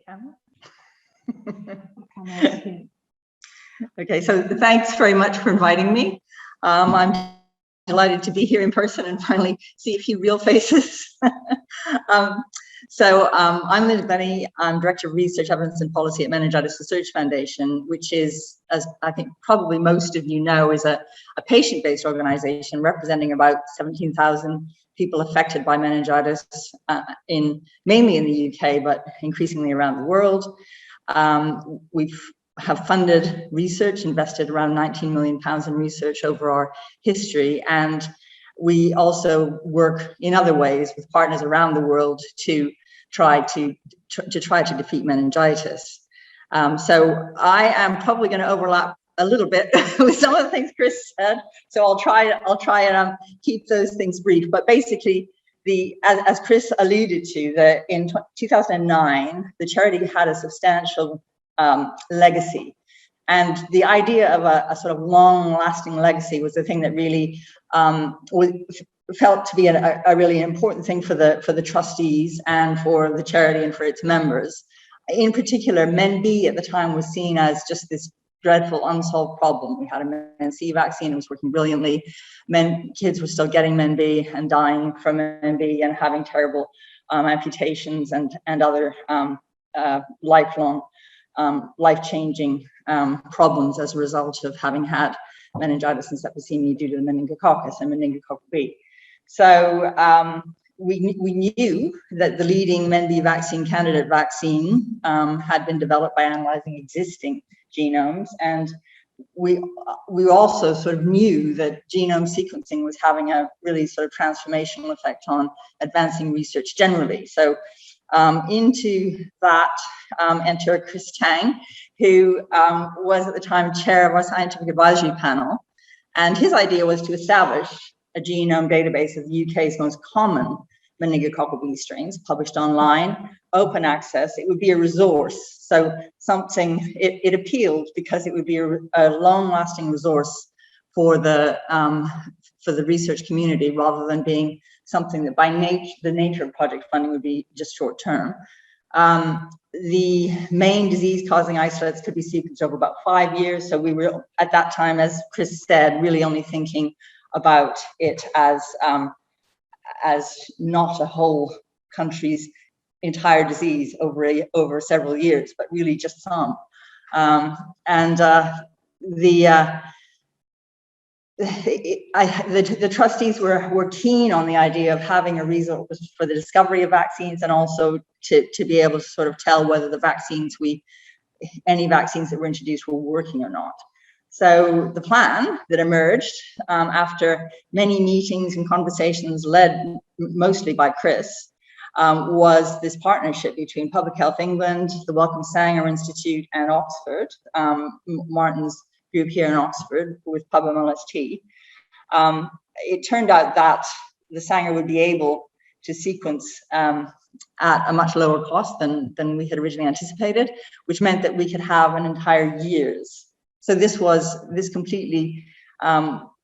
camera. Okay, so thanks very much for inviting me. I'm delighted to be here in person and finally see a few real faces. I'm Glennie. I'm Director of Research, Evidence and Policy at Meningitis Research Foundation, which is, as I think probably most of you know, is a patient-based organization representing about 17,000 people affected by meningitis, mainly in the UK, but increasingly around the world. We have funded research, invested around £19 million in research over our history, and we also work in other ways with partners around the world to try to defeat meningitis. So I am probably going to overlap a little bit with some of the things Chris said, so I'll try and keep those things brief. But basically, as Chris alluded to, in 2009, the charity had a substantial legacy, and the idea of a sort of long-lasting legacy was the thing that really felt to be a really important thing for the trustees and for the charity and for its members. In particular, MenB at the time was seen as just this dreadful unsolved problem. We had a MenC vaccine, it was working brilliantly. Kids were still getting MenB and dying from MenB and having terrible amputations and other lifelong life-changing problems as a result of having had meningitis and septicemia due to the meningococcus and meningococcal B. So we knew that the leading MenB vaccine candidate vaccine had been developed by analyzing existing genomes, and we also sort of knew that genome sequencing was having a really sort of transformational effect on advancing research generally. So into that enter Chris Tang, who was at the time chair of our scientific advisory panel, and his idea was to establish a genome database of the UK's most common meningococcal B strains, published online, open access. It would be a resource, so something it appealed because it would be a long-lasting resource for the research community, rather than being something that by the nature of project funding would be just short term. The main disease-causing isolates could be sequenced over about 5 years, so we were at that time, as Chris said, really only thinking about it as not a whole country's entire disease over several years, but really just some. The trustees were keen on the idea of having a resource for the discovery of vaccines, and also to be able to sort of tell whether the any vaccines that were introduced were working or not. So the plan that emerged after many meetings and conversations led mostly by Chris was this partnership between Public Health England, the Wellcome Sanger Institute, and Oxford, Martin's group here in Oxford with PubMLST. It turned out that the Sanger would be able to sequence at a much lower cost than we had originally anticipated, which meant that we could have an entire year's. So this completely,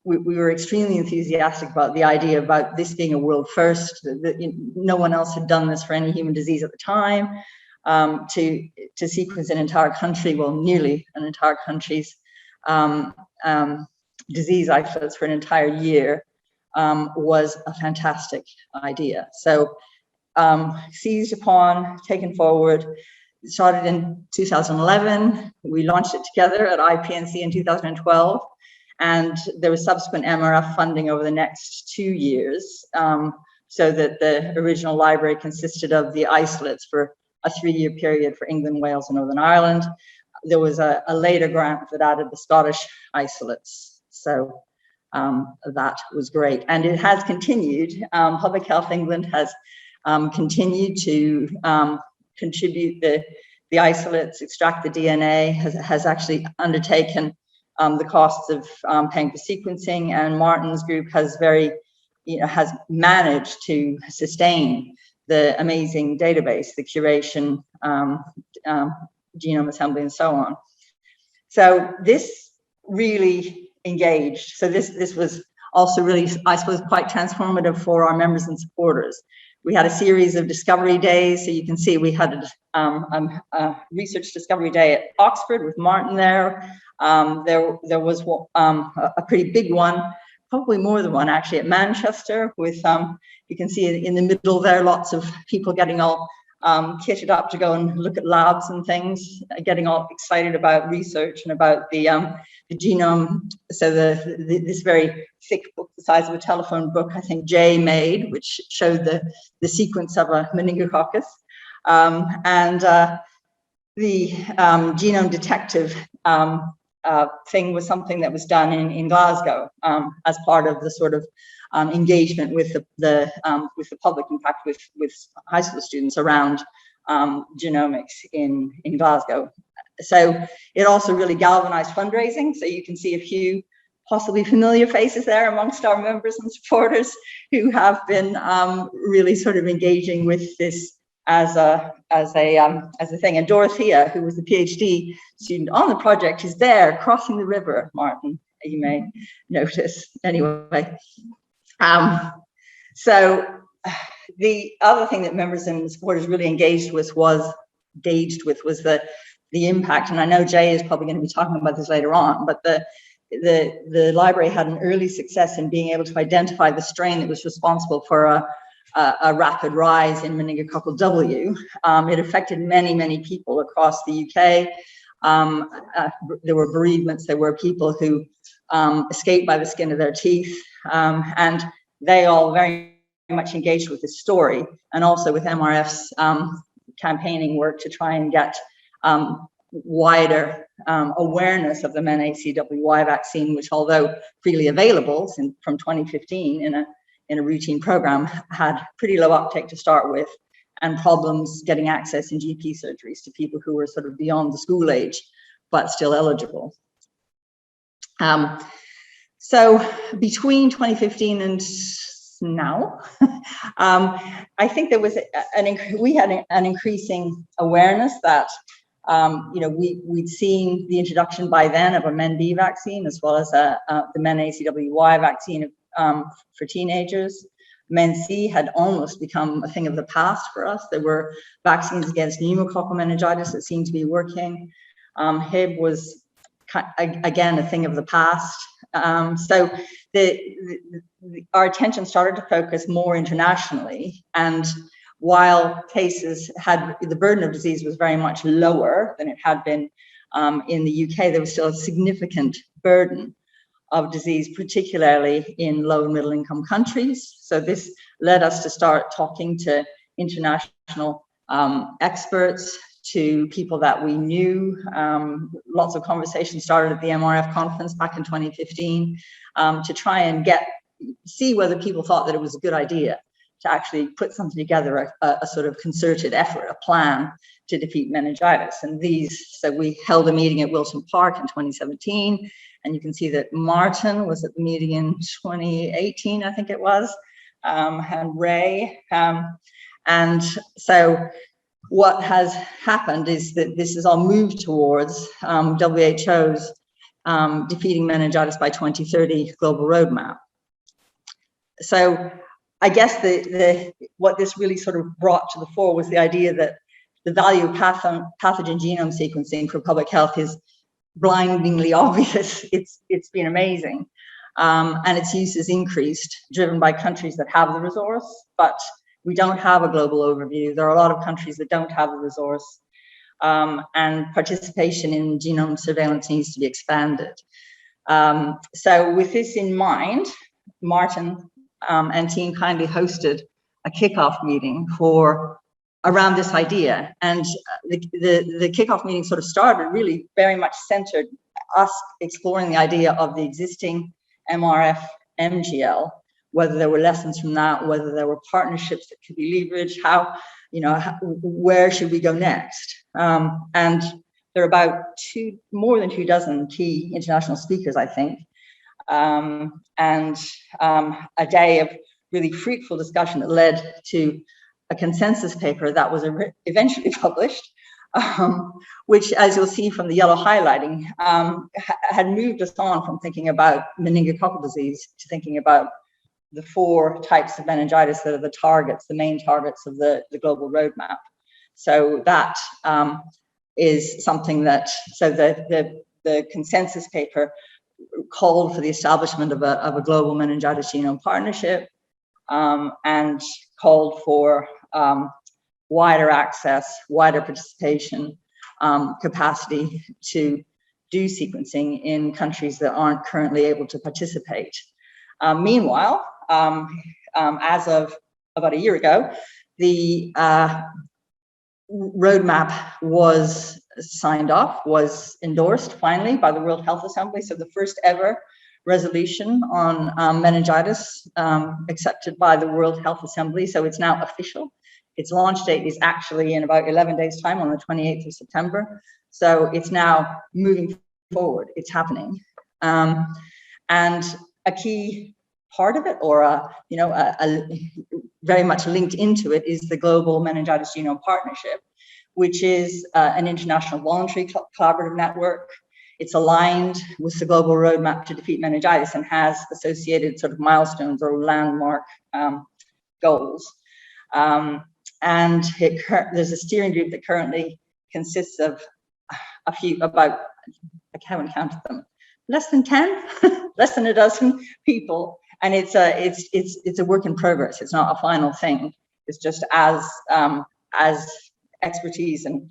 we were extremely enthusiastic about the idea about this being a world first, that no one else had done this for any human disease at the time, to sequence an entire country, well, nearly an entire country's disease isolates for an entire year was a fantastic idea. So seized upon, taken forward. It started in 2011. We launched it together at IPNC in 2012, and there was subsequent MRF funding over the next 2 years, so that the original library consisted of the isolates for a 3-year period for England, Wales, and Northern Ireland. There was a later grant that added the Scottish isolates, so that was great, and it has continued. Public Health England has continued to contribute the isolates, extract the DNA, has actually undertaken the costs of paying for sequencing, and Martin's group has has managed to sustain the amazing database, the curation, genome assembly, and so on. So this really engaged. So this was also really, I suppose, quite transformative for our members and supporters. We had a series of discovery days. So you can see we had a research discovery day at Oxford with Martin there. There was a pretty big one, probably more than one actually, at Manchester with, you can see in the middle there, lots of people getting all kitted up to go and look at labs and things, getting all excited about research and about the genome. So this very thick book, the size of a telephone book, I think Jay made, which showed the sequence of a meningococcus. And the genome detective thing was something that was done in Glasgow as part of the sort of engagement with the public, in fact, with high school students around genomics in Glasgow. So it also really galvanized fundraising. So you can see a few possibly familiar faces there amongst our members and supporters who have been really sort of engaging with this as a thing. And Dorothea, who was the PhD student on the project, is there crossing the river, Martin, you may notice. Anyway, so the other thing that members and supporters really engaged with was the impact. And I know Jay is probably going to be talking about this later on, but the library had an early success in being able to identify the strain that was responsible for a rapid rise in meningococcal W. It affected many people across the UK. There were bereavements, there were people who escaped by the skin of their teeth, and they all very much engaged with this story, and also with MRF's campaigning work to try and get wider awareness of the MenACWY vaccine, which, although freely available from 2015 in a routine program, had pretty low uptake to start with, and problems getting access in GP surgeries to people who were sort of beyond the school age, but still eligible. So between 2015 and now, I think there was we had an increasing awareness that we'd seen the introduction by then of a MenB vaccine, as well as the MenACWY vaccine for teenagers. MenC had almost become a thing of the past for us. There were vaccines against pneumococcal meningitis that seemed to be working. Hib was, again, a thing of the past. So our attention started to focus more internationally, and while cases had, the burden of disease was very much lower than it had been in the UK, there was still a significant burden of disease, particularly in low and middle income countries. So this led us to start talking to international experts, to people that we knew. Lots of conversations started at the MRF conference back in 2015 to try and see whether people thought that it was a good idea to actually put something together, a sort of concerted effort, a plan to defeat meningitis. And so we held a meeting at Wilton Park in 2017, and you can see that Martin was at the meeting in 2018, I think it was, and Ray. And so what has happened is that this has all moved towards WHO's defeating meningitis by 2030 global roadmap. So I guess what this really sort of brought to the fore was the idea that the value of pathogen genome sequencing for public health is blindingly obvious. It's been amazing, and its use has increased, driven by countries that have the resource, but we don't have a global overview. There are a lot of countries that don't have the resource, and participation in genome surveillance needs to be expanded. So with this in mind, Martin and team kindly hosted a kickoff meeting around this idea. And the kickoff meeting sort of started really very much centered us exploring the idea of the existing MRF MGL, whether there were lessons from that, whether there were partnerships that could be leveraged, where should we go next? And there are about more than 24 key international speakers, I think, and a day of really fruitful discussion that led to a consensus paper that was eventually published, which, as you'll see from the yellow highlighting, had moved us on from thinking about meningococcal disease to thinking about the 4 types of meningitis that are the targets, the main targets of the global roadmap. So that is something that, so the consensus paper called for the establishment of a global meningitis genome partnership, and called for wider access, wider participation, capacity to do sequencing in countries that aren't currently able to participate. Meanwhile, as of about a year ago, the roadmap was signed off, was endorsed finally by the World Health Assembly. So the first ever resolution on meningitis accepted by the World Health Assembly. So it's now official. Its launch date is actually in about 11 days' time, on the 28th of September. So it's now moving forward. It's happening. And a key part of it, or very much linked into it, is the Global Meningitis Genome Partnership, which is an international voluntary collaborative network. It's aligned with the Global Roadmap to Defeat Meningitis and has associated sort of milestones or landmark goals. And there's a steering group that currently consists of about, I haven't counted them, less than 10, less than a dozen people. And it's a work in progress. It's not a final thing. It's just as expertise and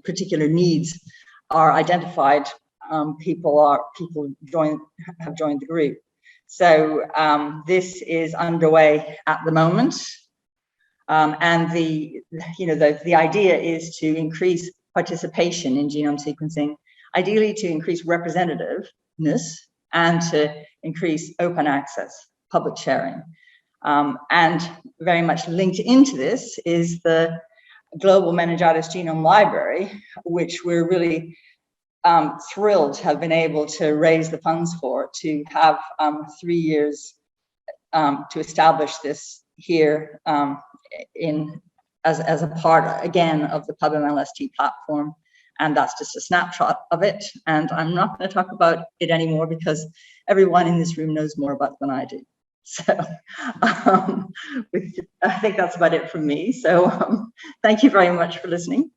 particular needs are identified, people have joined the group. So this is underway at the moment, and the idea is to increase participation in genome sequencing, ideally to increase representativeness and to increase open access, public sharing. And very much linked into this is the Global Meningitis Genome Library, which we're really thrilled to have been able to raise the funds for, to have 3 years to establish this here as a part, again, of the PubMLST platform. And that's just a snapshot of it. And I'm not going to talk about it anymore because everyone in this room knows more about it than I do. So I think that's about it from me. So thank you very much for listening.